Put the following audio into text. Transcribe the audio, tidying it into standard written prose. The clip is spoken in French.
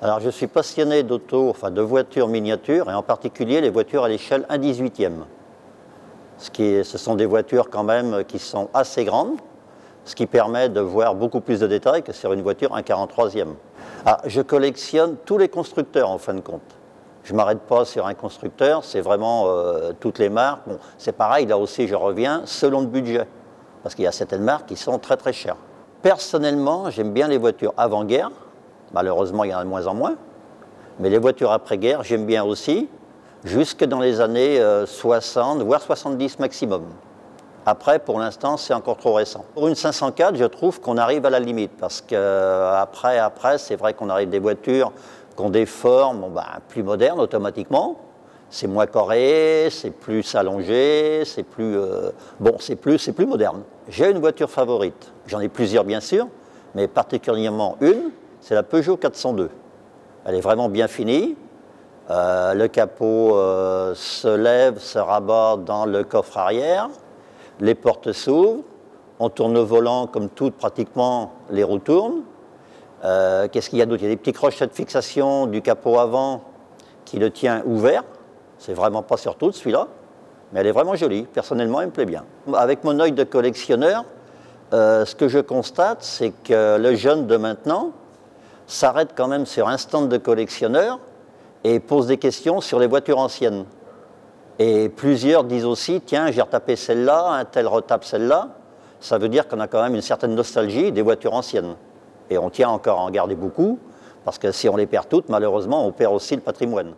Alors je suis passionné d'auto, enfin de voitures miniatures et en particulier les voitures à l'échelle 1/18e. Ce sont des voitures quand même qui sont assez grandes, ce qui permet de voir beaucoup plus de détails que sur une voiture 1/43e. Alors, je collectionne tous les constructeurs en fin de compte. Je ne m'arrête pas sur un constructeur, c'est vraiment toutes les marques. Bon, c'est pareil, là aussi je reviens, selon le budget, parce qu'il y a certaines marques qui sont très très chères. Personnellement, j'aime bien les voitures avant-guerre. Malheureusement, il y en a de moins en moins. Mais les voitures après-guerre, j'aime bien aussi, jusque dans les années 60, voire 70 maximum. Après, pour l'instant, c'est encore trop récent. Pour une 504, je trouve qu'on arrive à la limite, parce qu'après, c'est vrai qu'on arrive des voitures qui ont des formes plus modernes automatiquement. C'est moins carré, c'est plus allongé, c'est plus, c'est plus moderne. J'ai une voiture favorite. J'en ai plusieurs, bien sûr, mais particulièrement une, c'est la Peugeot 402. Elle est vraiment bien finie. Le capot se lève, se rabat dans le coffre arrière. Les portes s'ouvrent. On tourne le volant comme toutes, pratiquement, les roues tournent. Qu'est-ce qu'il y a d'autre? Il y a des petits crochets de fixation du capot avant qui le tient ouvert. C'est vraiment pas sur tout celui-là, mais elle est vraiment jolie. Personnellement, elle me plaît bien. Avec mon œil de collectionneur, ce que je constate, c'est que le jeune de maintenant s'arrête quand même sur un stand de collectionneur et pose des questions sur les voitures anciennes. Et plusieurs disent aussi, tiens, j'ai retapé celle-là, un tel retape celle-là. Ça veut dire qu'on a quand même une certaine nostalgie des voitures anciennes. Et on tient encore à en garder beaucoup, parce que si on les perd toutes, malheureusement, on perd aussi le patrimoine.